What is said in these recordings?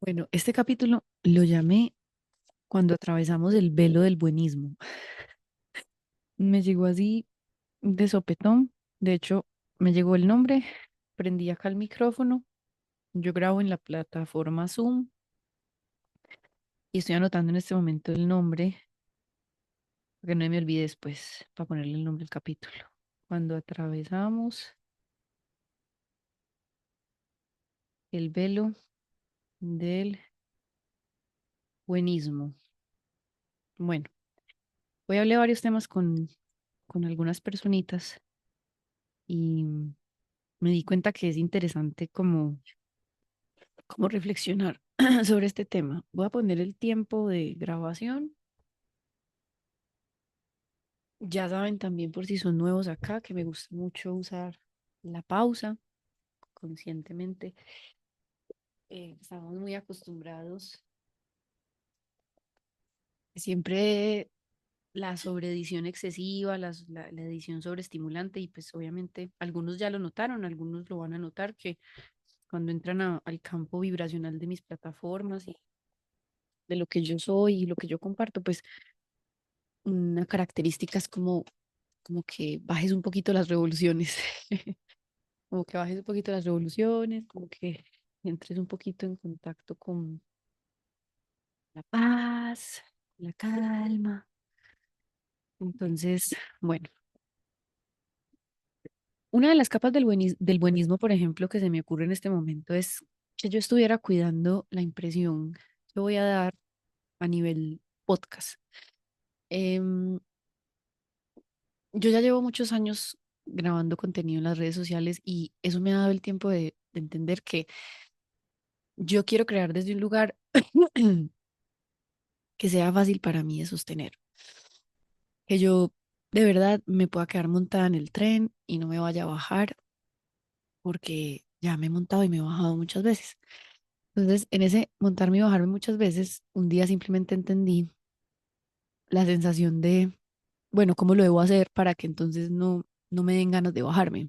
Bueno, este capítulo lo llamé cuando atravesamos el velo del buenismo. Me llegó así de sopetón. De hecho, me llegó el nombre, prendí acá el micrófono, yo grabo en la plataforma Zoom y estoy anotando en este momento el nombre para que no me olvide después, para ponerle el nombre al capítulo. Cuando atravesamos el velo del buenismo. Bueno, hoy hablé de varios temas con algunas personitas y me di cuenta que es interesante como reflexionar sobre este tema. Voy a poner el tiempo de grabación. Ya saben también por si son nuevos acá que me gusta mucho usar la pausa conscientemente. Estamos muy acostumbrados. Siempre la sobreedición excesiva, la edición sobreestimulante y pues obviamente algunos ya lo notaron, algunos lo van a notar que cuando entran al campo vibracional de mis plataformas y de lo que yo soy y lo que yo comparto, pues una característica es como que bajes un poquito las revoluciones, como que bajes un poquito las revoluciones, como que entres un poquito en contacto con la paz, la calma. Entonces, bueno, una de las capas del buenismo, por ejemplo, que se me ocurre en este momento es que yo estuviera cuidando la impresión que voy a dar a nivel podcast. Em, yo ya llevo muchos años grabando contenido en las redes sociales y eso me ha dado el tiempo de entender que yo quiero crear desde un lugar que sea fácil para mí de sostener, que yo de verdad me pueda quedar montada en el tren y no me vaya a bajar porque ya me he montado y me he bajado muchas veces. Entonces, en ese montarme y bajarme muchas veces, un día simplemente entendí la sensación de, bueno, ¿cómo lo debo hacer para que entonces no me den ganas de bajarme?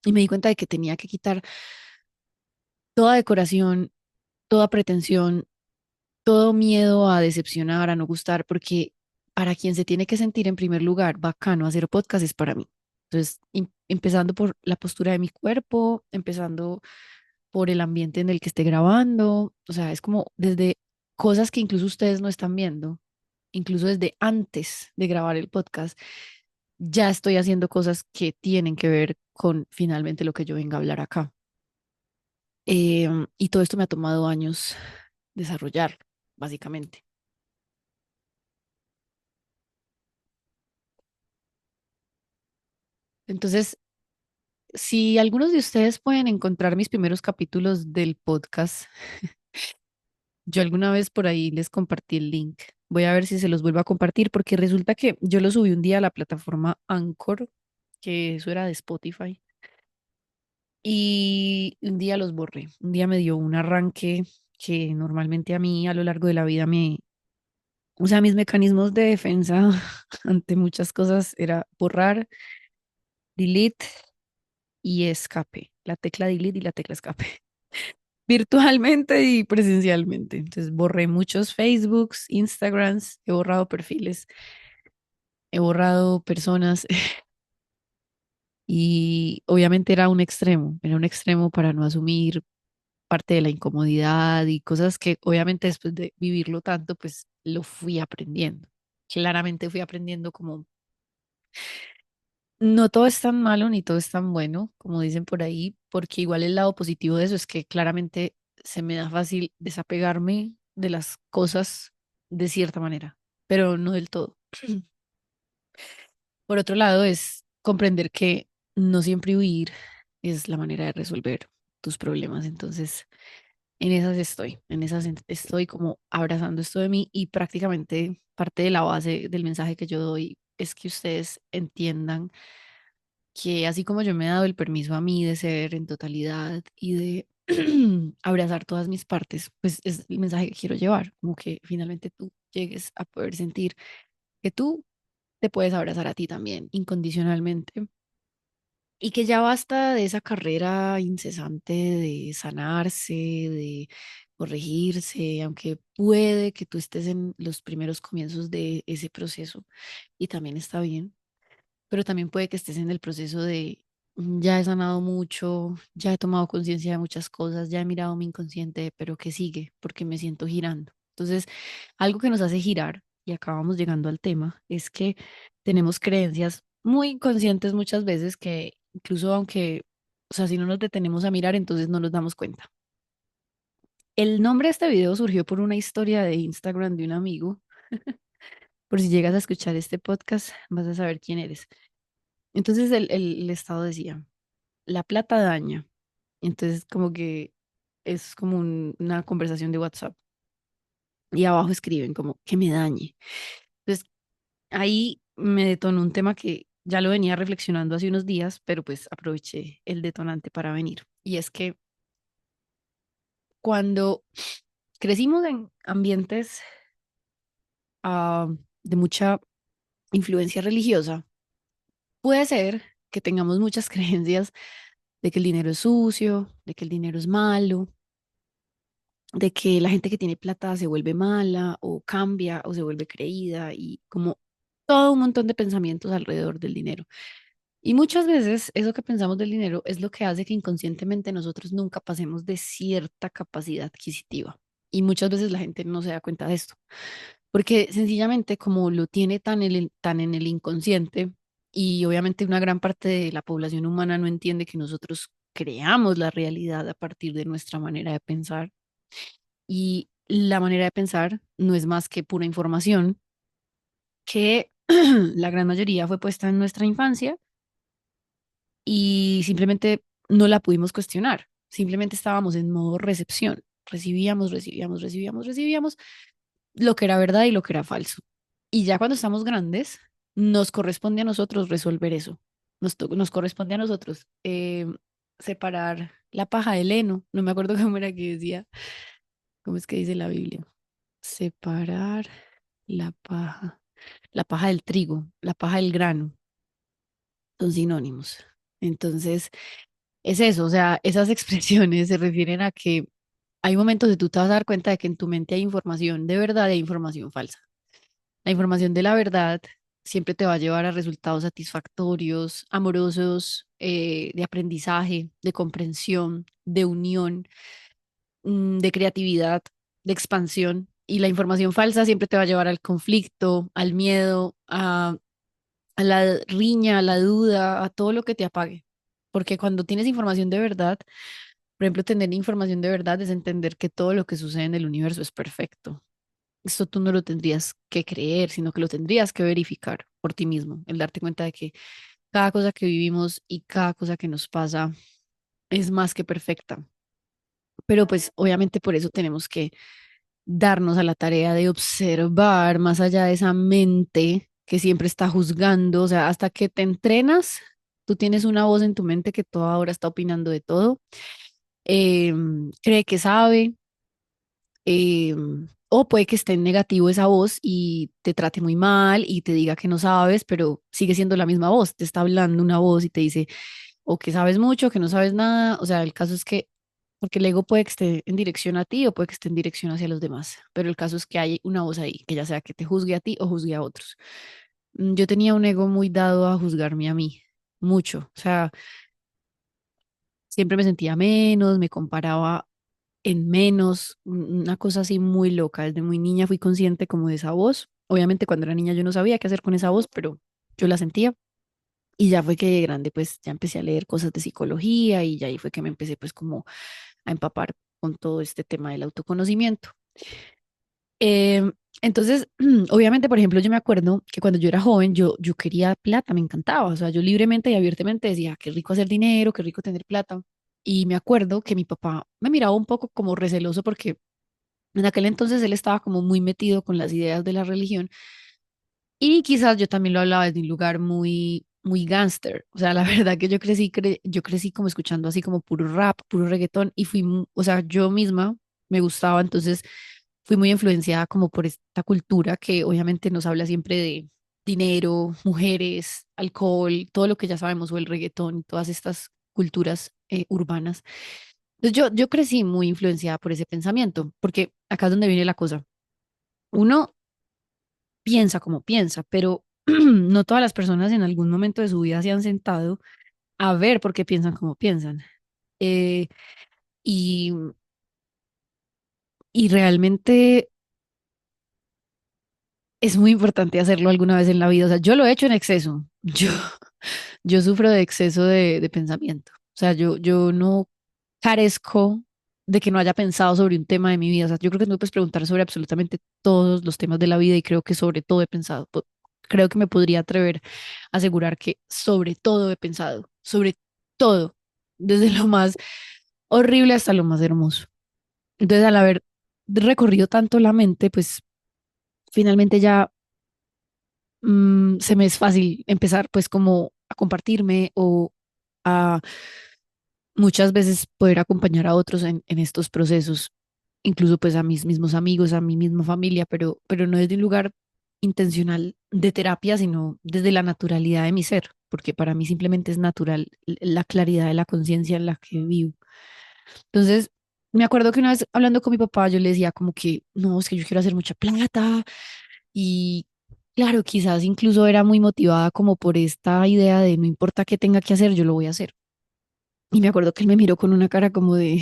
Y me di cuenta de que tenía que quitar toda decoración, toda pretensión, todo miedo a decepcionar, a no gustar, porque para quien se tiene que sentir en primer lugar bacano hacer podcast es para mí. Entonces, empezando por la postura de mi cuerpo, empezando por el ambiente en el que esté grabando, o sea, es como desde cosas que incluso ustedes no están viendo, incluso desde antes de grabar el podcast, ya estoy haciendo cosas que tienen que ver con finalmente lo que yo venga a hablar acá. Y todo esto me ha tomado años desarrollar, básicamente. Entonces, si algunos de ustedes pueden encontrar mis primeros capítulos del podcast, yo alguna vez por ahí les compartí el link. Voy a ver si se los vuelvo a compartir porque resulta que yo lo subí un día a la plataforma Anchor, que eso era de Spotify, y un día los borré. Un día me dio un arranque que normalmente a mí a lo largo de la vida o sea, mis mecanismos de defensa ante muchas cosas era borrar, delete y escape. La tecla delete y la tecla escape. Virtualmente y presencialmente. Entonces borré muchos Facebooks, Instagrams, he borrado perfiles, he borrado personas y obviamente era un extremo para no asumir parte de la incomodidad y cosas que obviamente después de vivirlo tanto, pues lo fui aprendiendo. Claramente fui aprendiendo como no todo es tan malo ni todo es tan bueno, como dicen por ahí, porque igual el lado positivo de eso es que claramente se me da fácil desapegarme de las cosas de cierta manera, pero no del todo. Por otro lado, es comprender que no siempre huir es la manera de resolver tus problemas. Entonces, en esas estoy, estoy como abrazando esto de mí y prácticamente parte de la base del mensaje que yo doy es que ustedes entiendan que así como yo me he dado el permiso a mí de ser en totalidad y de abrazar todas mis partes, pues es el mensaje que quiero llevar, como que finalmente tú llegues a poder sentir que tú te puedes abrazar a ti también incondicionalmente y que ya basta de esa carrera incesante de sanarse, de corregirse, aunque puede que tú estés en los primeros comienzos de ese proceso y también está bien, pero también puede que estés en el proceso de ya he sanado mucho, ya he tomado conciencia de muchas cosas, ya he mirado mi inconsciente, pero ¿qué sigue? Porque me siento girando. Entonces, algo que nos hace girar, y acabamos llegando al tema, es que tenemos creencias muy conscientes muchas veces que incluso aunque, o sea, si no nos detenemos a mirar, entonces no nos damos cuenta. El nombre de este video surgió por una historia de Instagram de un amigo. Por si llegas a escuchar este podcast, vas a saber quién eres. Entonces el estado decía, la plata daña. Entonces como que es como una conversación de WhatsApp. Y abajo escriben como que me dañe. Entonces ahí me detonó un tema que ya lo venía reflexionando hace unos días, pero pues aproveché el detonante para venir. Y es que cuando crecimos en ambientes ah, de mucha influencia religiosa, puede ser que tengamos muchas creencias de que el dinero es sucio, de que el dinero es malo, de que la gente que tiene plata se vuelve mala o cambia o se vuelve creída y como todo un montón de pensamientos alrededor del dinero. Y muchas veces eso que pensamos del dinero es lo que hace que inconscientemente nosotros nunca pasemos de cierta capacidad adquisitiva. Y muchas veces la gente no se da cuenta de esto, porque sencillamente como lo tiene tan en el inconsciente y obviamente una gran parte de la población humana no entiende que nosotros creamos la realidad a partir de nuestra manera de pensar y la manera de pensar no es más que pura información que la gran mayoría fue puesta en nuestra infancia y simplemente no la pudimos cuestionar. Simplemente estábamos en modo recepción. Recibíamos lo que era verdad y lo que era falso. Y ya cuando estamos grandes, nos corresponde a nosotros resolver eso. Nos corresponde a nosotros separar la paja del heno. No me acuerdo cómo era que decía, cómo es que dice la Biblia. Separar la paja, la paja del trigo, la paja del grano, son sinónimos. Entonces, es eso, o sea, esas expresiones se refieren a que hay momentos de tú te vas a dar cuenta de que en tu mente hay información de verdad y hay información falsa. La información de la verdad siempre te va a llevar a resultados satisfactorios, amorosos, de aprendizaje, de comprensión, de unión, de creatividad, de expansión. Y la información falsa siempre te va a llevar al conflicto, al miedo, a la riña, a la duda, a todo lo que te apague. Porque cuando tienes información de verdad, por ejemplo, tener información de verdad es entender que todo lo que sucede en el universo es perfecto. Esto tú no lo tendrías que creer, sino que lo tendrías que verificar por ti mismo, el darte cuenta de que cada cosa que vivimos y cada cosa que nos pasa es más que perfecta. Pero pues obviamente por eso tenemos que darnos a la tarea de observar más allá de esa mente que siempre está juzgando, o sea, hasta que te entrenas, tú tienes una voz en tu mente que toda hora está opinando de todo, cree que sabe, o puede que esté en negativo esa voz y te trate muy mal y te diga que no sabes, pero sigue siendo la misma voz, te está hablando una voz y te dice o que sabes mucho, que no sabes nada, o sea, el caso es que, porque el ego puede que esté en dirección a ti o puede que esté en dirección hacia los demás, pero el caso es que hay una voz ahí, que ya sea que te juzgue a ti o juzgue a otros. Yo tenía un ego muy dado a juzgarme a mí, mucho, o sea, siempre me sentía menos, me comparaba en menos, una cosa así muy loca. Desde muy niña fui consciente como de esa voz. Obviamente cuando era niña yo no sabía qué hacer con esa voz, pero yo la sentía. Y ya fue que de grande pues ya empecé a leer cosas de psicología y ya ahí fue que me empecé pues como a empapar con todo este tema del autoconocimiento. Em, entonces, obviamente, por ejemplo, yo me acuerdo que cuando yo era joven, yo quería plata, me encantaba, o sea, yo libremente y abiertamente decía, qué rico hacer dinero, qué rico tener plata. Y me acuerdo que mi papá me miraba un poco como receloso porque en aquel entonces él estaba como muy metido con las ideas de la religión y quizás yo también lo hablaba desde un lugar muy gángster. O sea, la verdad que yo crecí como escuchando así como puro rap, puro reggaetón y o sea, yo misma me gustaba, entonces fui muy influenciada como por esta cultura que obviamente nos habla siempre de dinero, mujeres, alcohol, todo lo que ya sabemos, o el reggaetón, todas estas culturas urbanas. Entonces yo crecí muy influenciada por ese pensamiento, porque acá es donde viene la cosa. Uno piensa como piensa, pero no todas las personas en algún momento de su vida se han sentado a ver por qué piensan como piensan. Eh, y, y realmente es muy importante hacerlo alguna vez en la vida. O sea, yo lo he hecho en exceso. Yo sufro de exceso de pensamiento. O sea, yo no carezco de que no haya pensado sobre un tema de mi vida. O sea, yo creo que tú me puedes preguntar sobre absolutamente todos los temas de la vida y creo que sobre todo he pensado. Creo que me podría atrever a asegurar que sobre todo he pensado, sobre todo, desde lo más horrible hasta lo más hermoso. Entonces, al haber recorrido tanto la mente, pues finalmente ya se me es fácil empezar pues como a compartirme o a muchas veces poder acompañar a otros en estos procesos, incluso pues a mis mismos amigos, a mi misma familia, pero no desde un lugar intencional de terapia, sino desde la naturalidad de mi ser, porque para mí simplemente es natural la claridad de la conciencia en la que vivo. Entonces, me acuerdo que una vez hablando con mi papá, yo le decía como que, no, es que yo quiero hacer mucha plata y claro, quizás incluso era muy motivada como por esta idea de no importa qué tenga que hacer, yo lo voy a hacer. Y me acuerdo que él me miró con una cara como de,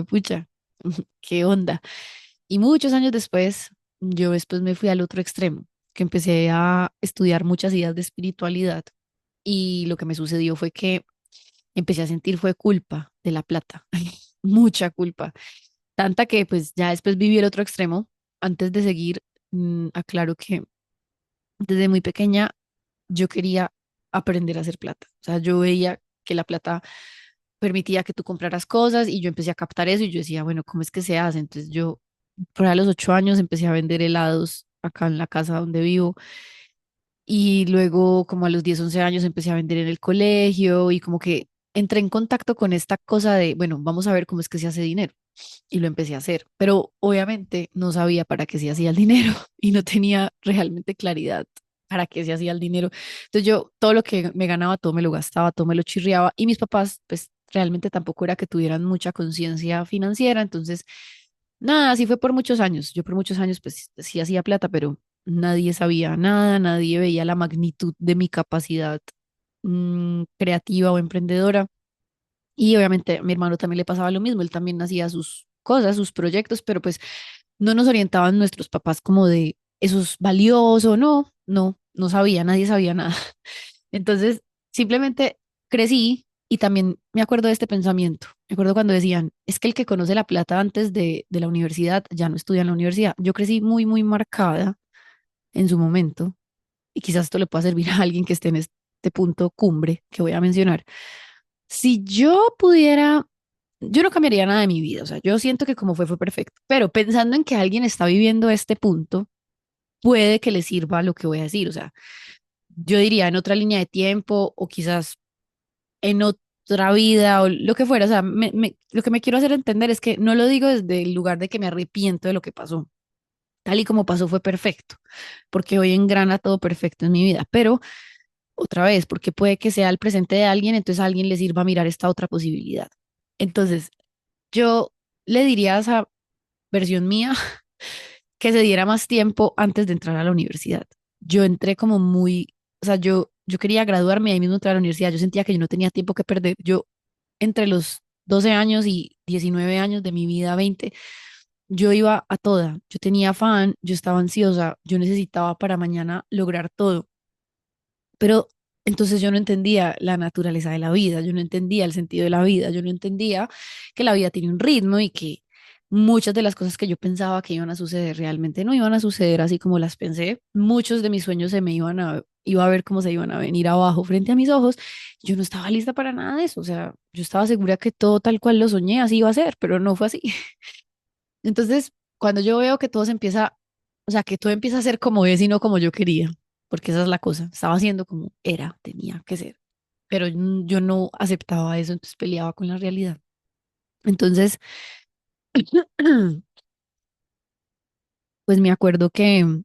pucha, ¿qué onda? Y muchos años después, yo después me fui al otro extremo, que empecé a estudiar muchas ideas de espiritualidad y lo que me sucedió fue que empecé a sentir fue culpa de la plata, mucha culpa, tanta que pues ya después viví el otro extremo. Antes de seguir, aclaro que desde muy pequeña yo quería aprender a hacer plata. O sea, yo veía que la plata permitía que tú compraras cosas y yo empecé a captar eso y yo decía, bueno, ¿cómo es que se hace? Entonces yo, por ahí a los 8 años, empecé a vender helados acá en la casa donde vivo y luego como a los 10 11 años empecé a vender en el colegio y como que entré en contacto con esta cosa de, bueno, vamos a ver cómo es que se hace dinero y lo empecé a hacer, pero obviamente no sabía para qué se hacía el dinero y no tenía realmente claridad para qué se hacía el dinero. Entonces yo todo lo que me ganaba, todo me lo gastaba, todo me lo chirriaba y mis papás pues realmente tampoco era que tuvieran mucha conciencia financiera, entonces nada, así fue por muchos años. Yo por muchos años pues sí hacía plata, pero nadie sabía nada, nadie veía la magnitud de mi capacidad creativa o emprendedora. Y obviamente a mi hermano también le pasaba lo mismo, él también hacía sus cosas, sus proyectos, pero pues no nos orientaban nuestros papás como de eso es valioso, no sabía, nadie sabía nada. Entonces, simplemente crecí y también me acuerdo de este pensamiento. Me acuerdo cuando decían, es que el que conoce la plata antes de la universidad ya no estudia en la universidad. Yo crecí muy, muy marcada en su momento y quizás esto le pueda servir a alguien que esté en este punto cumbre que voy a mencionar. Si yo pudiera, yo no cambiaría nada de mi vida, o sea, yo siento que como fue, fue perfecto, pero pensando en que alguien está viviendo este punto, puede que le sirva lo que voy a decir, o sea, yo diría en otra línea de tiempo o quizás en otra vida o lo que fuera, o sea, lo que me quiero hacer entender es que no lo digo desde el lugar de que me arrepiento de lo que pasó, tal y como pasó fue perfecto, porque hoy engrana todo perfecto en mi vida, pero otra vez, porque puede que sea el presente de alguien, entonces a alguien le sirva a mirar esta otra posibilidad. Entonces, yo le diría a esa versión mía que se diera más tiempo antes de entrar a la universidad. Yo entré como muy, o sea, yo quería graduarme y ahí mismo entrar a la universidad. Yo sentía que yo no tenía tiempo que perder. Yo, entre los 12 años y 19 años de mi vida, 20, yo iba a toda. Yo tenía afán, yo estaba ansiosa, yo necesitaba para mañana lograr todo. Pero entonces yo no entendía la naturaleza de la vida, yo no entendía el sentido de la vida, yo no entendía que la vida tiene un ritmo y que muchas de las cosas que yo pensaba que iban a suceder realmente no iban a suceder así como las pensé. Muchos de mis sueños se me iba a ver cómo se iban a venir abajo frente a mis ojos. Yo no estaba lista para nada de eso, o sea, yo estaba segura que todo tal cual lo soñé así iba a ser, pero no fue así. Entonces, cuando yo veo que todo se empieza, o sea, que todo empieza a ser como es y no como yo quería, porque esa es la cosa, estaba haciendo como era, tenía que ser, pero yo no aceptaba eso, entonces peleaba con la realidad. Entonces, pues me acuerdo que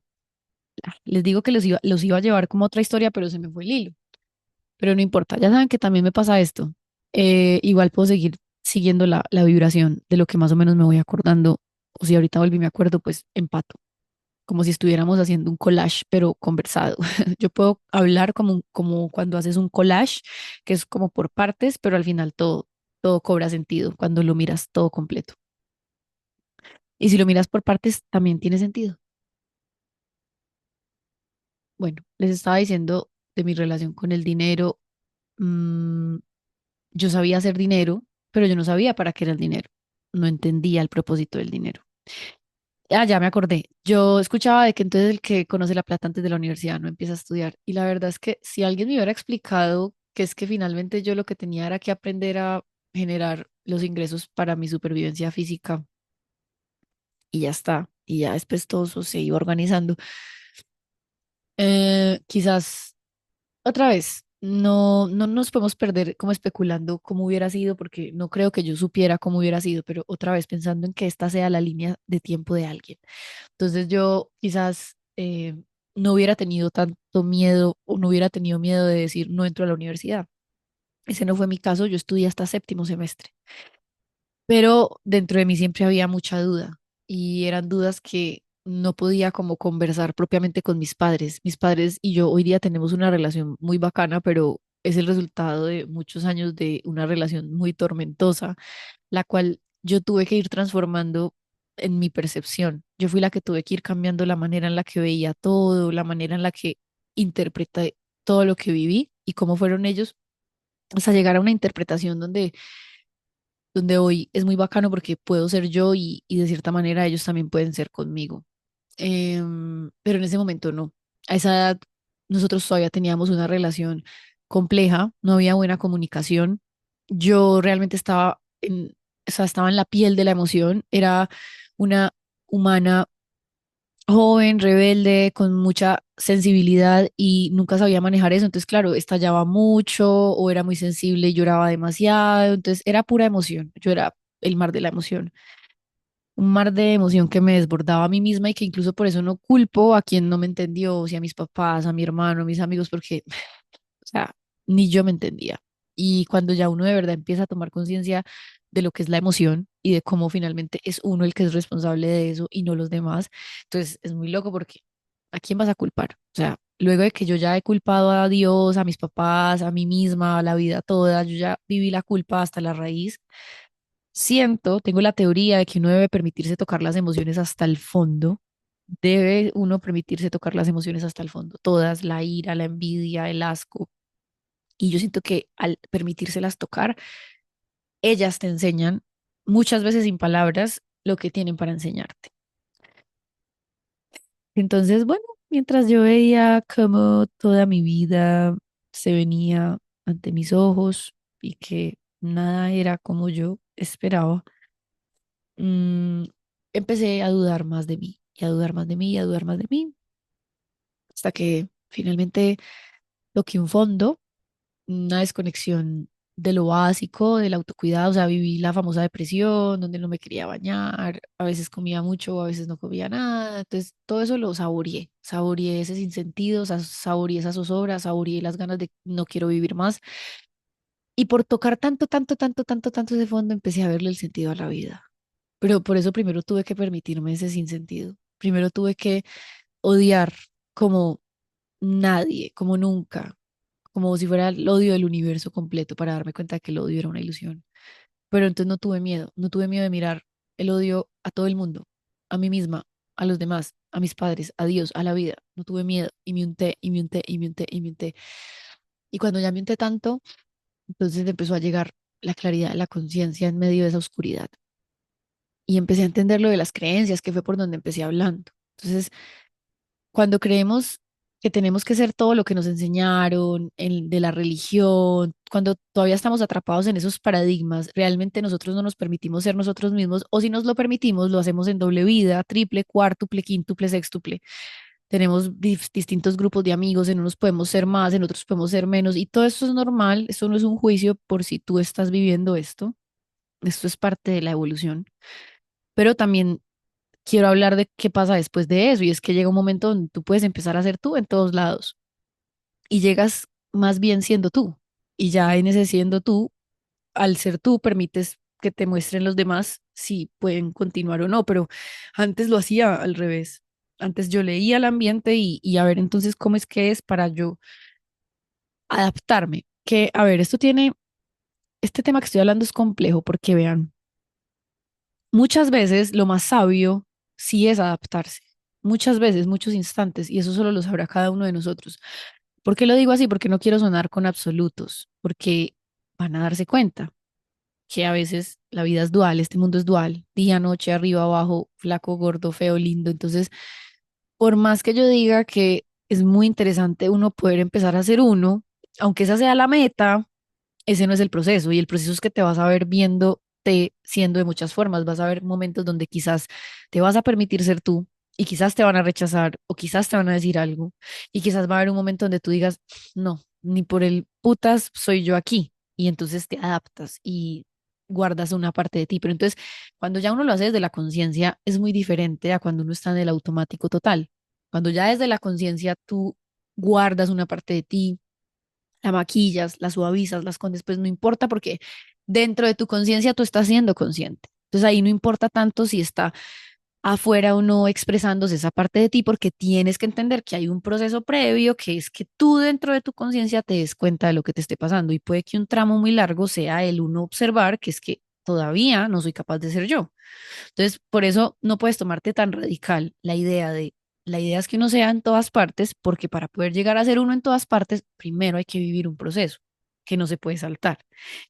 Les digo que los iba a llevar como otra historia, pero se me fue el hilo. Pero no importa, ya saben que también me pasa esto. Igual puedo seguir siguiendo la vibración de lo que más o menos me voy acordando. O si ahorita volví me acuerdo, pues empato, como si estuviéramos haciendo un collage, pero conversado. Yo puedo hablar como cuando haces un collage, que es como por partes, pero al final todo cobra sentido cuando lo miras todo completo. Y si lo miras por partes, también tiene sentido. Bueno, les estaba diciendo de mi relación con el dinero. mm, yo sabía hacer dinero, pero yo no sabía para qué era el dinero. No entendía el propósito del dinero. Ah, ya me acordé. Yo escuchaba de que entonces el que conoce la plata antes de la universidad no empieza a estudiar. Y la verdad es que si alguien me hubiera explicado que es que finalmente yo lo que tenía era que aprender a generar los ingresos para mi supervivencia física y ya está. Y ya después todo eso se iba organizando. Quizás otra vez, no nos podemos perder como especulando cómo hubiera sido, porque no creo que yo supiera cómo hubiera sido, pero otra vez pensando en que esta sea la línea de tiempo de alguien. Entonces yo quizás no hubiera tenido tanto miedo o no hubiera tenido miedo de decir no entro a la universidad. Ese no fue mi caso, yo estudié hasta séptimo semestre, pero dentro de mí siempre había mucha duda y eran dudas que no podía como conversar propiamente con mis padres. Mis padres y yo hoy día tenemos una relación muy bacana, pero es el resultado de muchos años de una relación muy tormentosa, la cual yo tuve que ir transformando en mi percepción. Yo fui la que tuve que ir cambiando la manera en la que veía todo, la manera en la que interpreté todo lo que viví y cómo fueron ellos, hasta llegar a una interpretación donde hoy es muy bacano porque puedo ser yo y de cierta manera ellos también pueden ser conmigo. Pero en ese momento no. A esa edad nosotros todavía teníamos una relación compleja, no había buena comunicación. Yo realmente o sea, estaba en la piel de la emoción, era una humana joven, rebelde, con mucha sensibilidad y nunca sabía manejar eso. Entonces, claro, estallaba mucho o era muy sensible y lloraba demasiado. Entonces, era pura emoción. Yo era el mar de la emoción, un mar de emoción que me desbordaba a mí misma y que incluso por eso no culpo a quien no me entendió, o sea, a mis papás, a mi hermano, a mis amigos, porque, o sea, ni yo me entendía. Y cuando ya uno de verdad empieza a tomar conciencia de lo que es la emoción y de cómo finalmente es uno el que es responsable de eso y no los demás, entonces es muy loco porque ¿a quién vas a culpar? O sea, luego de que yo ya he culpado a Dios, a mis papás, a mí misma, a la vida toda, yo ya viví la culpa hasta la raíz. Tengo la teoría de que uno debe permitirse tocar las emociones hasta el fondo. Debe uno permitirse tocar las emociones hasta el fondo, todas, la ira, la envidia, el asco. Y yo siento que al permitírselas tocar, ellas te enseñan muchas veces sin palabras lo que tienen para enseñarte. Entonces, bueno, mientras yo veía cómo toda mi vida se venía ante mis ojos y que nada era como yo esperaba, mm, empecé a dudar más de mí y a dudar más de mí y a dudar más de mí, hasta que finalmente toqué un fondo, una desconexión de lo básico, del autocuidado, o sea, viví la famosa depresión, donde no me quería bañar, a veces comía mucho, a veces no comía nada, entonces todo eso lo saboreé ese sinsentido, saboreé esa zozobra, saboreé las ganas de no quiero vivir más, y por tocar tanto ese fondo, empecé a verle el sentido a la vida. Pero por eso primero tuve que permitirme ese sinsentido. Primero tuve que odiar como nadie, como nunca, como si fuera el odio del universo completo para darme cuenta de que el odio era una ilusión. Pero entonces no tuve miedo de mirar el odio a todo el mundo, a mí misma, a los demás, a mis padres, a Dios, a la vida. No tuve miedo y me unté y me unté y me unté y me unté. Y cuando ya me unté tanto, entonces empezó a llegar la claridad, la conciencia en medio de esa oscuridad. Y empecé a entender lo de las creencias, que fue por donde empecé hablando. Entonces, cuando creemos que tenemos que ser todo lo que nos enseñaron de la religión, cuando todavía estamos atrapados en esos paradigmas, realmente nosotros no nos permitimos ser nosotros mismos, o si nos lo permitimos, lo hacemos en doble vida, triple, cuártuple, quíntuple, sextuple. Tenemos distintos grupos de amigos, en unos podemos ser más, en otros podemos ser menos, y todo eso es normal, esto no es un juicio por si tú estás viviendo esto es parte de la evolución, pero también quiero hablar de qué pasa después de eso. Y es que llega un momento donde tú puedes empezar a ser tú en todos lados y llegas más bien siendo tú. Y ya en ese siendo tú, al ser tú, permites que te muestren los demás si pueden continuar o no. Pero antes lo hacía al revés. Antes yo leía el ambiente y a ver entonces cómo es que es para yo adaptarme. Que, a ver, este tema que estoy hablando es complejo porque vean, muchas veces lo más sabio sí es adaptarse. Muchas veces, muchos instantes, y eso solo lo sabrá cada uno de nosotros. ¿Por qué lo digo así? Porque no quiero sonar con absolutos, porque van a darse cuenta que a veces la vida es dual, este mundo es dual, día, noche, arriba, abajo, flaco, gordo, feo, lindo. Entonces, por más que yo diga que es muy interesante uno poder empezar a ser uno, aunque esa sea la meta, ese no es el proceso y el proceso es que te vas a ver viéndote siendo de muchas formas, vas a ver momentos donde quizás te vas a permitir ser tú y quizás te van a rechazar o quizás te van a decir algo y quizás va a haber un momento donde tú digas, no, ni por el putas soy yo aquí y entonces te adaptas y guardas una parte de ti, pero entonces cuando ya uno lo hace desde la conciencia es muy diferente a cuando uno está en el automático total. Cuando ya desde la conciencia tú guardas una parte de ti, la maquillas, la suavizas, la escondes, pues no importa porque dentro de tu conciencia tú estás siendo consciente. Entonces ahí no importa tanto si está afuera o no expresándose esa parte de ti, porque tienes que entender que hay un proceso previo que es que tú dentro de tu conciencia te des cuenta de lo que te esté pasando y puede que un tramo muy largo sea el uno observar que es que todavía no soy capaz de ser yo. Entonces, por eso no puedes tomarte tan radical la idea es que uno sea en todas partes, porque para poder llegar a ser uno en todas partes, primero hay que vivir un proceso que no se puede saltar,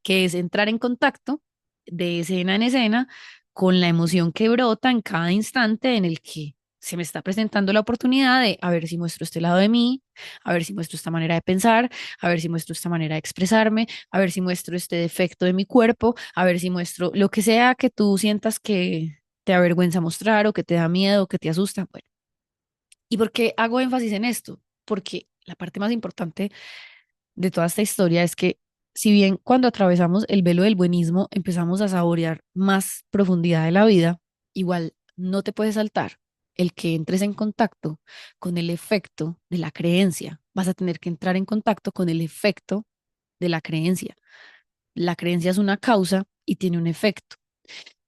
que es entrar en contacto de escena en escena con la emoción que brota en cada instante en el que se me está presentando la oportunidad de a ver si muestro este lado de mí, a ver si muestro esta manera de pensar, a ver si muestro esta manera de expresarme, a ver si muestro este defecto de mi cuerpo, a ver si muestro lo que sea que tú sientas que te avergüenza mostrar o que te da miedo o que te asusta. Bueno, ¿y por qué hago énfasis en esto? Porque la parte más importante de toda esta historia es que si bien cuando atravesamos el velo del buenismo empezamos a saborear más profundidad de la vida, igual no te puedes saltar el que entres en contacto con el efecto de la creencia. Vas a tener que entrar en contacto con el efecto de la creencia. La creencia es una causa y tiene un efecto.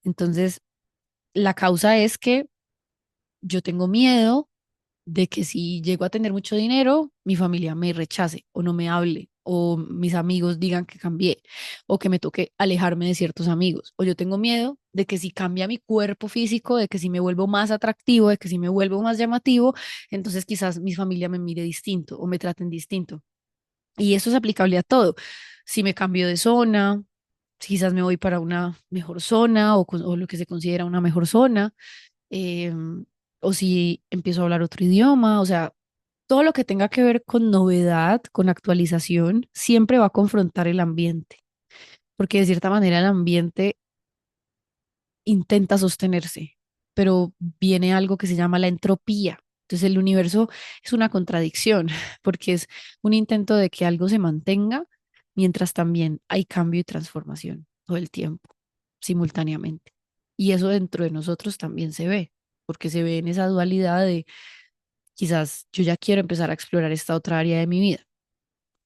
Entonces, la causa es que yo tengo miedo de que si llego a tener mucho dinero, mi familia me rechace o no me hable, o mis amigos digan que cambié, o que me toque alejarme de ciertos amigos. O yo tengo miedo de que si cambia mi cuerpo físico, de que si me vuelvo más atractivo, de que si me vuelvo más llamativo, entonces quizás mi familia me mire distinto o me traten distinto. Y eso es aplicable a todo. Si me cambio de zona, quizás me voy para una mejor zona o lo que se considera una mejor zona, em, o si empiezo a hablar otro idioma, o sea, todo lo que tenga que ver con novedad, con actualización, siempre va a confrontar el ambiente, porque de cierta manera el ambiente intenta sostenerse, pero viene algo que se llama la entropía. Entonces el universo es una contradicción, porque es un intento de que algo se mantenga, mientras también hay cambio y transformación todo el tiempo, simultáneamente. Y eso dentro de nosotros también se ve, porque se ve en esa dualidad de quizás yo ya quiero empezar a explorar esta otra área de mi vida.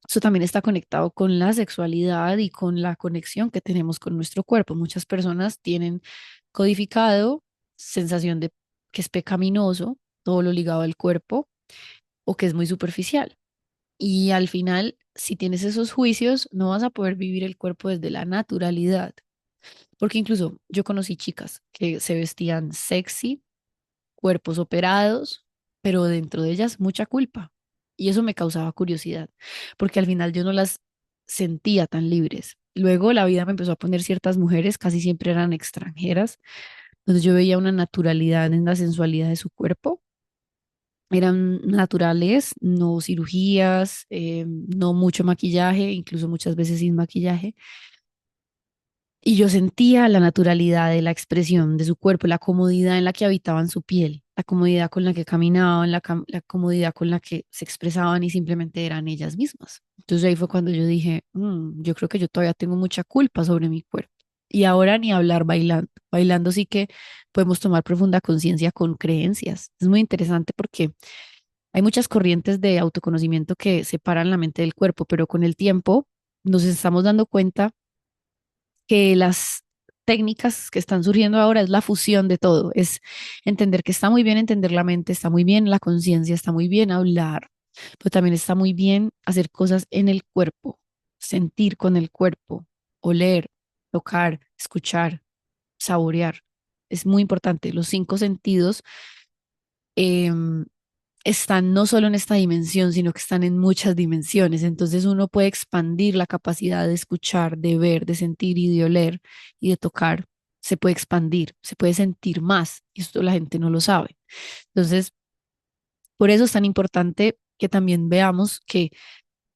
Eso también está conectado con la sexualidad y con la conexión que tenemos con nuestro cuerpo. Muchas personas tienen codificado sensación de que es pecaminoso, todo lo ligado al cuerpo, o que es muy superficial. Y al final, si tienes esos juicios, no vas a poder vivir el cuerpo desde la naturalidad. Porque incluso yo conocí chicas que se vestían sexy, cuerpos operados, pero dentro de ellas mucha culpa. Y eso me causaba curiosidad, porque al final yo no las sentía tan libres. Luego la vida me empezó a poner ciertas mujeres, casi siempre eran extranjeras, donde yo veía una naturalidad en la sensualidad de su cuerpo. Eran naturales, no cirugías, no mucho maquillaje, incluso muchas veces sin maquillaje. Y yo sentía la naturalidad de la expresión de su cuerpo, la comodidad en la que habitaban su piel, la comodidad con la que caminaban, la comodidad con la que se expresaban y simplemente eran ellas mismas. Entonces ahí fue cuando yo dije, "Mm, yo creo que yo todavía tengo mucha culpa sobre mi cuerpo". Y ahora ni hablar bailando. Bailando sí que podemos tomar profunda conciencia con creencias. Es muy interesante porque hay muchas corrientes de autoconocimiento que separan la mente del cuerpo, pero con el tiempo nos estamos dando cuenta que las técnicas que están surgiendo ahora es la fusión de todo, es entender que está muy bien entender la mente, está muy bien la conciencia, está muy bien hablar, pero también está muy bien hacer cosas en el cuerpo, sentir con el cuerpo, oler, tocar, escuchar, saborear. Es muy importante. Los cinco sentidos em, están no solo en esta dimensión, sino que están en muchas dimensiones. Entonces uno puede expandir la capacidad de escuchar, de ver, de sentir y de oler y de tocar. Se puede expandir, se puede sentir más. Y esto la gente no lo sabe. Entonces, por eso es tan importante que también veamos que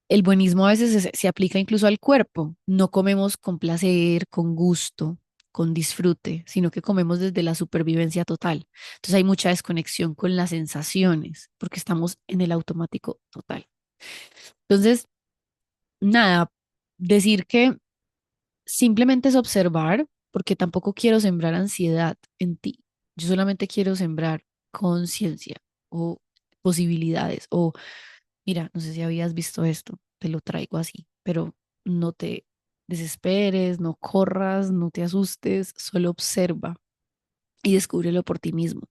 el buenismo a veces se aplica incluso al cuerpo. No comemos con placer, con gusto, con disfrute, sino que comemos desde la supervivencia total. Entonces hay mucha desconexión con las sensaciones, porque estamos en el automático total. Entonces, nada, decir que simplemente es observar, porque tampoco quiero sembrar ansiedad en ti. Yo solamente quiero sembrar conciencia o posibilidades o mira, no sé si habías visto esto, te lo traigo así, pero no te desesperes, no corras, no te asustes, solo observa y descúbrelo por ti mismo,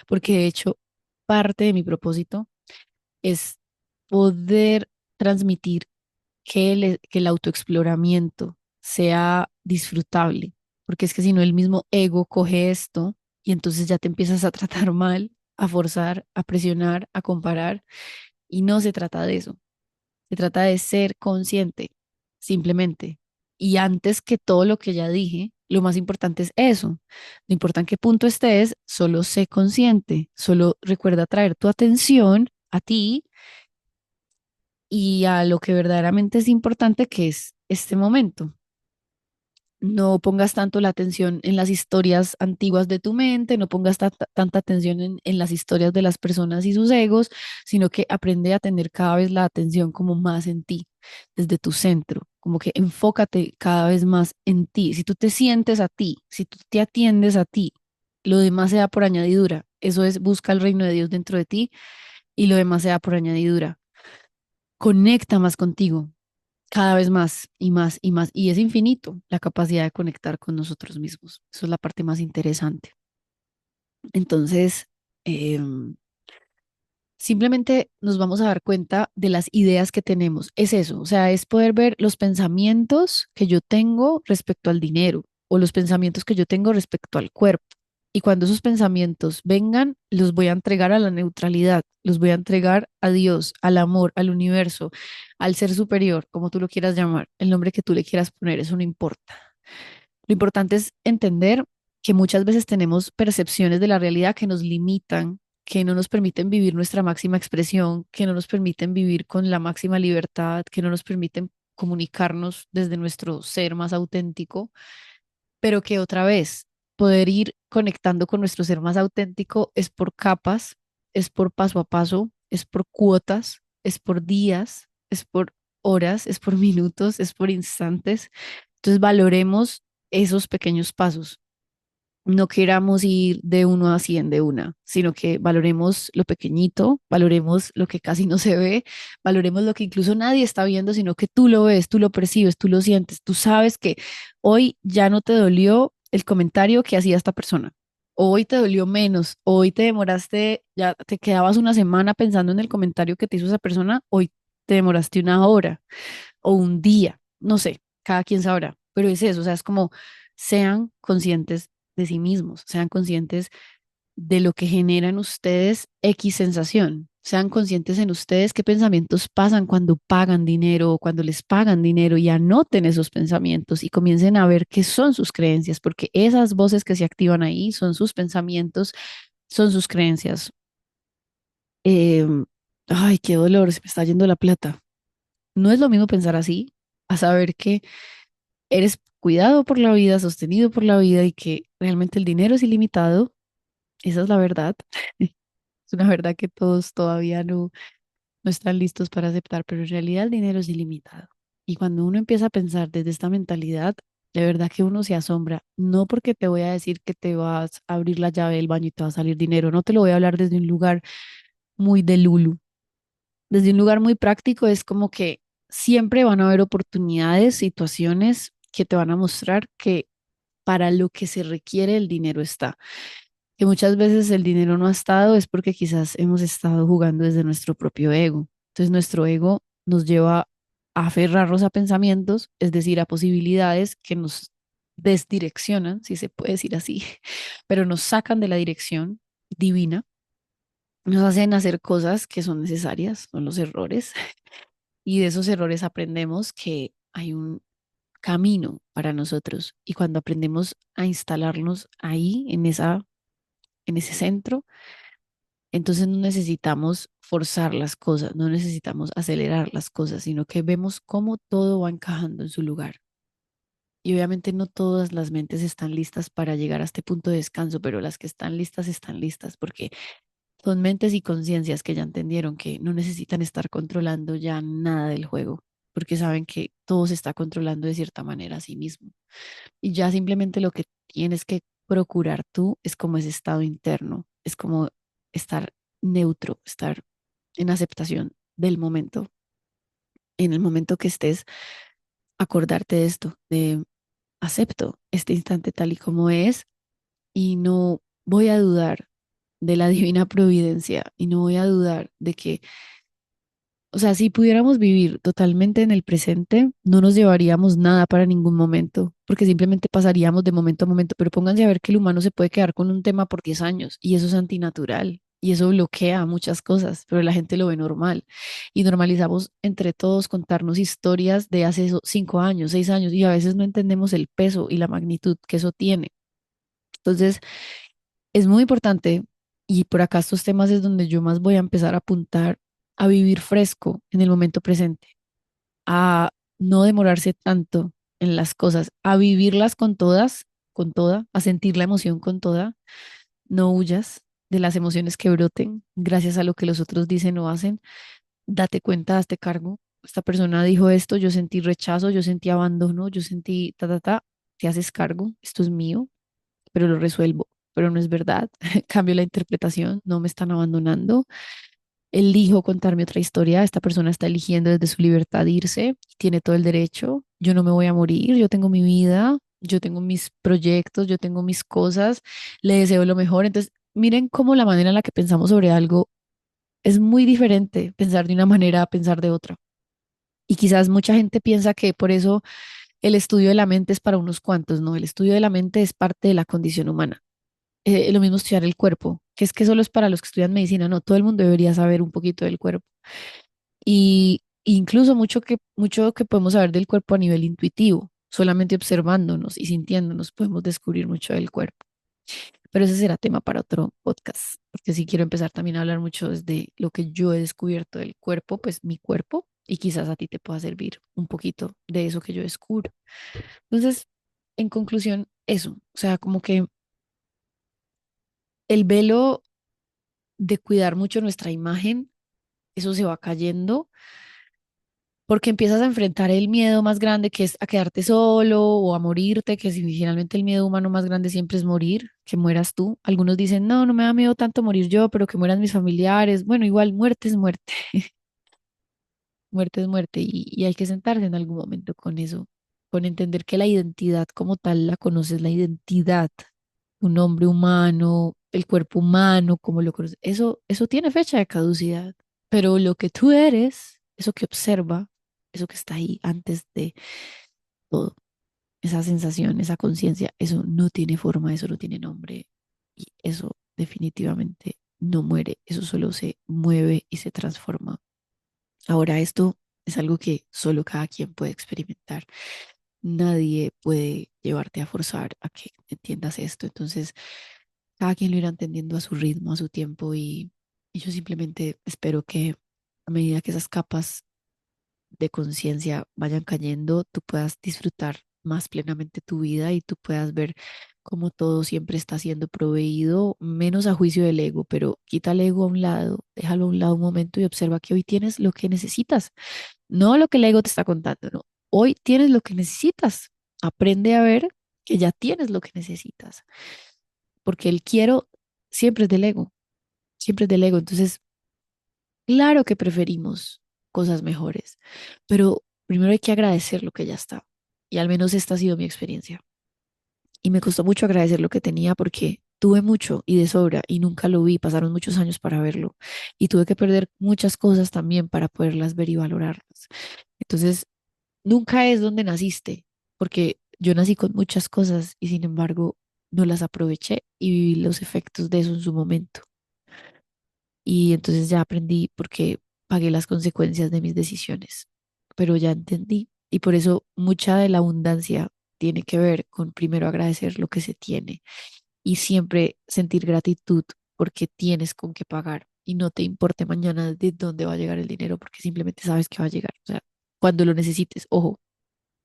porque de hecho parte de mi propósito es poder transmitir que el autoexploramiento sea disfrutable, porque es que si no el mismo ego coge esto y entonces ya te empiezas a tratar mal, a forzar, a presionar, a comparar, y no se trata de eso. Se trata de ser consciente, simplemente. Y antes que todo lo que ya dije, lo más importante es eso. No importa en qué punto estés, solo sé consciente, solo recuerda traer tu atención a ti y a lo que verdaderamente es importante, que es este momento. No pongas tanto la atención en las historias antiguas de tu mente, no pongas tanta atención en las historias de las personas y sus egos, sino que aprende a tener cada vez la atención como más en ti, desde tu centro, como que enfócate cada vez más en ti. Si tú te sientes a ti, si tú te atiendes a ti, lo demás se da por añadidura. Eso es, busca el reino de Dios dentro de ti y lo demás se da por añadidura. Conecta más contigo, cada vez más y más y más. Y es infinito la capacidad de conectar con nosotros mismos. Eso es la parte más interesante. Entonces, simplemente nos vamos a dar cuenta de las ideas que tenemos. Es eso, o sea, es poder ver los pensamientos que yo tengo respecto al dinero o los pensamientos que yo tengo respecto al cuerpo. Y cuando esos pensamientos vengan, los voy a entregar a la neutralidad, los voy a entregar a Dios, al amor, al universo, al ser superior, como tú lo quieras llamar, el nombre que tú le quieras poner, eso no importa. Lo importante es entender que muchas veces tenemos percepciones de la realidad que nos limitan, que no nos permiten vivir nuestra máxima expresión, que no nos permiten vivir con la máxima libertad, que no nos permiten comunicarnos desde nuestro ser más auténtico, pero que otra vez poder ir conectando con nuestro ser más auténtico es por capas, es por paso a paso, es por cuotas, es por días, es por horas, es por minutos, es por instantes. Entonces valoremos esos pequeños pasos. No queramos ir de uno a 100 de una, sino que valoremos lo pequeñito, valoremos lo que casi no se ve, valoremos lo que incluso nadie está viendo, sino que tú lo ves, tú lo percibes, tú lo sientes, tú sabes que hoy ya no te dolió el comentario que hacía esta persona. Hoy te dolió menos, hoy te demoraste, ya te quedabas una semana pensando en el comentario que te hizo esa persona, hoy te demoraste una hora o un día, no sé, cada quien sabrá, pero es eso, o sea, es como sean conscientes de sí mismos, sean conscientes de lo que generan ustedes X sensación, sean conscientes en ustedes qué pensamientos pasan cuando pagan dinero o cuando les pagan dinero y anoten esos pensamientos y comiencen a ver qué son sus creencias, porque esas voces que se activan ahí son sus pensamientos, son sus creencias. Ay, qué dolor, se me está yendo la plata. No es lo mismo pensar así, a saber que eres cuidado por la vida, sostenido por la vida y que realmente el dinero es ilimitado. Esa es la verdad. Es una verdad que todos todavía no están listos para aceptar, pero en realidad el dinero es ilimitado. Y cuando uno empieza a pensar desde esta mentalidad, De verdad que uno se asombra, no porque te voy a decir que te vas a abrir la llave del baño y te va a salir dinero, no te lo voy a hablar desde un lugar muy de Lulu, desde un lugar muy práctico, es como que siempre van a haber oportunidades, situaciones que te van a mostrar que para lo que se requiere el dinero está. Que muchas veces el dinero no ha estado es porque quizás hemos estado jugando desde nuestro propio ego. Entonces nuestro ego nos lleva a aferrarnos a pensamientos, es decir, a posibilidades que nos desdireccionan, si se puede decir así, pero nos sacan de la dirección divina, nos hacen hacer cosas que son necesarias, son los errores, y de esos errores aprendemos que hay un camino para nosotros. Y cuando aprendemos a instalarnos ahí, en ese centro, entonces no necesitamos forzar las cosas, no necesitamos acelerar las cosas, sino que vemos cómo todo va encajando en su lugar. Y obviamente no todas las mentes están listas para llegar a este punto de descanso, pero las que están listas, porque son mentes y conciencias que ya entendieron que no necesitan estar controlando ya nada del juego, porque saben que todo se está controlando de cierta manera a sí mismo. Y ya simplemente lo que tienes que procurar tú es como ese estado interno, es como estar neutro, estar en aceptación del momento. En el momento que estés, acordarte de esto, de acepto este instante tal y como es y no voy a dudar de la divina providencia y no voy a dudar de que, o sea, si pudiéramos vivir totalmente en el presente, no nos llevaríamos nada para ningún momento, porque simplemente pasaríamos de momento a momento, pero pónganse a ver que el humano se puede quedar con un tema por 10 años y eso es antinatural y eso bloquea muchas cosas, pero la gente lo ve normal y normalizamos entre todos contarnos historias de hace 5 años, 6 años y a veces no entendemos el peso y la magnitud que eso tiene. Entonces, es muy importante y por acá estos temas es donde yo más voy a empezar a apuntar a vivir fresco en el momento presente, a no demorarse tanto en las cosas, a vivirlas con todas, con toda, a sentir la emoción con toda, no huyas de las emociones que broten gracias a lo que los otros dicen o hacen, date cuenta, hazte cargo. Esta persona dijo esto, yo sentí rechazo, yo sentí abandono, yo sentí te haces cargo, esto es mío, pero lo resuelvo, pero no es verdad. Cambio la interpretación, no me están abandonando. Elijo contarme otra historia. Esta persona está eligiendo desde su libertad irse, tiene todo el derecho. Yo no me voy a morir, yo tengo mi vida, yo tengo mis proyectos, yo tengo mis cosas, le deseo lo mejor. Entonces, miren cómo la manera en la que pensamos sobre algo es muy diferente, pensar de una manera a pensar de otra. Y quizás mucha gente piensa que por eso el estudio de la mente es para unos cuantos, no, el estudio de la mente es parte de la condición humana. Lo mismo estudiar el cuerpo, que es que solo es para los que estudian medicina, no, todo el mundo debería saber un poquito del cuerpo. Y incluso mucho que podemos saber del cuerpo a nivel intuitivo, solamente observándonos y sintiéndonos podemos descubrir mucho del cuerpo. Pero ese será tema para otro podcast, porque si quiero empezar también a hablar mucho desde lo que yo he descubierto del cuerpo, pues mi cuerpo, y quizás a ti te pueda servir un poquito de eso que yo descubro. Entonces, en conclusión, eso, o sea, como que el velo de cuidar mucho nuestra imagen, eso se va cayendo porque empiezas a enfrentar el miedo más grande que es a quedarte solo o a morirte, que si finalmente el miedo humano más grande siempre es morir, que mueras tú. Algunos dicen, no, no me da miedo tanto morir yo, pero que mueran mis familiares. Bueno, igual muerte es muerte, muerte es muerte y hay que sentarse en algún momento con eso, con entender que la identidad como tal la conoces, la identidad, un hombre humano, el cuerpo humano, como lo conoces, eso tiene fecha de caducidad, pero lo que tú eres, eso que observa, eso que está ahí antes de todo, esa sensación, esa conciencia, eso no tiene forma, eso no tiene nombre y eso definitivamente no muere, eso solo se mueve y se transforma. Ahora, esto es algo que solo cada quien puede experimentar. Nadie puede llevarte a forzar a que entiendas esto. Entonces, cada quien lo irá entendiendo a su ritmo, a su tiempo y yo simplemente espero que a medida que esas capas de conciencia vayan cayendo, tú puedas disfrutar más plenamente tu vida y tú puedas ver cómo todo siempre está siendo proveído, menos a juicio del ego, pero quita el ego a un lado, déjalo a un lado un momento y observa que hoy tienes lo que necesitas, no lo que el ego te está contando, no. Hoy tienes lo que necesitas. aprende a ver que ya tienes lo que necesitas, porque el quiero siempre es del ego, siempre es del ego. Entonces, claro que preferimos cosas mejores, pero primero hay que agradecer lo que ya está. Y al menos esta ha sido mi experiencia. Y me costó mucho agradecer lo que tenía porque tuve mucho y de sobra y nunca lo vi. Pasaron muchos años para verlo y tuve que perder muchas cosas también para poderlas ver y valorarlas. Entonces, nunca es donde naciste, porque yo nací con muchas cosas y sin embargo no las aproveché y viví los efectos de eso en su momento. Y entonces ya aprendí porque pagué las consecuencias de mis decisiones, pero ya entendí. Y por eso mucha de la abundancia tiene que ver con primero agradecer lo que se tiene y siempre sentir gratitud porque tienes con qué pagar y no te importe mañana de dónde va a llegar el dinero porque simplemente sabes que va a llegar. O sea, cuando lo necesites, ojo,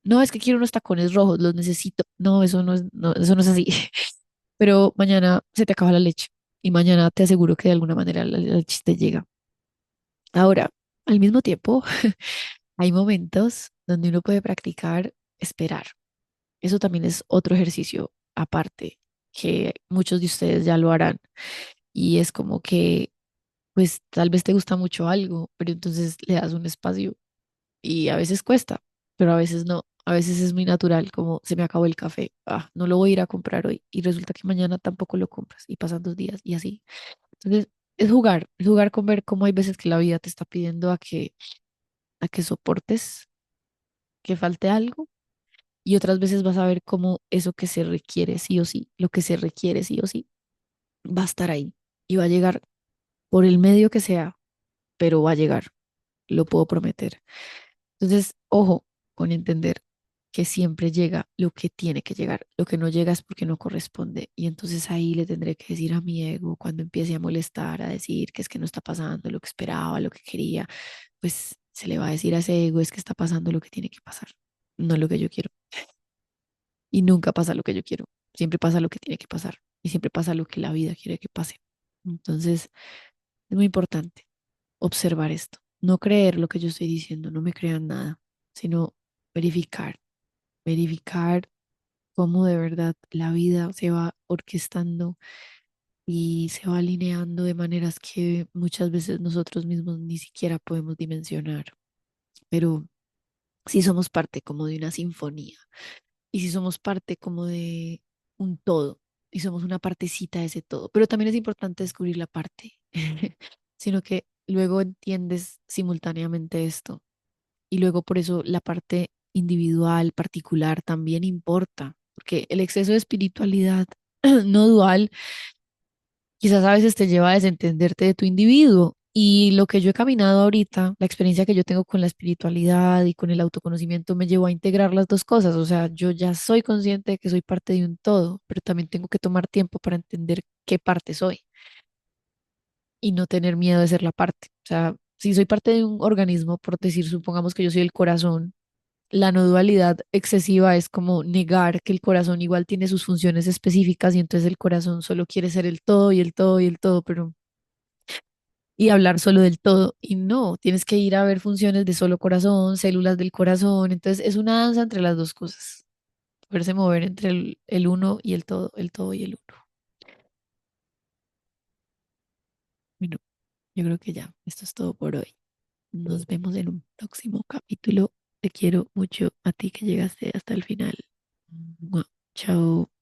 no es que quiero unos tacones rojos, los necesito. No, eso no es, no, eso no es así. Pero mañana se te acaba la leche y mañana te aseguro que de alguna manera la leche te llega. Ahora, al mismo tiempo, hay momentos donde uno puede practicar esperar. Eso también es otro ejercicio aparte que muchos de ustedes ya lo harán. Y es como que, pues tal vez te gusta mucho algo, pero entonces le das un espacio y a veces cuesta, pero a veces no. A veces es muy natural, como se me acabó el café, no lo voy a ir a comprar hoy y resulta que mañana tampoco lo compras y pasan 2 días y así. Entonces, es jugar con ver cómo hay veces que la vida te está pidiendo a que soportes, que falte algo y otras veces vas a ver cómo eso que se requiere sí o sí, lo que se requiere sí o sí, va a estar ahí y va a llegar por el medio que sea, pero va a llegar, lo puedo prometer. Entonces, ojo con entender que siempre llega lo que tiene que llegar. Lo que no llega es porque no corresponde. Y entonces ahí le tendré que decir a mi ego cuando empiece a molestar, a decir que es que no está pasando lo que esperaba, lo que quería, pues se le va a decir a ese ego es que está pasando lo que tiene que pasar, no lo que yo quiero. Y nunca pasa lo que yo quiero. Siempre pasa lo que tiene que pasar. Y siempre pasa lo que la vida quiere que pase. Entonces, es muy importante observar esto. No creer lo que yo estoy diciendo, no me crean nada, sino verificar, verificar cómo de verdad la vida se va orquestando y se va alineando de maneras que muchas veces nosotros mismos ni siquiera podemos dimensionar, pero sí somos parte como de una sinfonía y sí somos parte como de un todo y somos una partecita de ese todo, pero también es importante descubrir la parte, sino que luego entiendes simultáneamente esto y luego por eso la parte individual, particular, también importa, porque el exceso de espiritualidad no dual quizás a veces te lleva a desentenderte de tu individuo. Y lo que yo he caminado ahorita, la experiencia que yo tengo con la espiritualidad y con el autoconocimiento me llevó a integrar las dos cosas. O sea, yo ya soy consciente de que soy parte de un todo, pero también tengo que tomar tiempo para entender qué parte soy y no tener miedo de ser la parte. O sea, si soy parte de un organismo, por decir, supongamos que yo soy el corazón, la no dualidad excesiva es como negar que el corazón igual tiene sus funciones específicas y entonces el corazón solo quiere ser el todo y el todo y el todo, pero y hablar solo del todo. Y no, tienes que ir a ver funciones de solo corazón, células del corazón. Entonces es una danza entre las dos cosas. Poderse mover entre el uno y el todo y el uno. Bueno, yo creo que ya, esto es todo por hoy. Nos vemos en un próximo capítulo. Te quiero mucho a ti que llegaste hasta el final. Mua. Chao.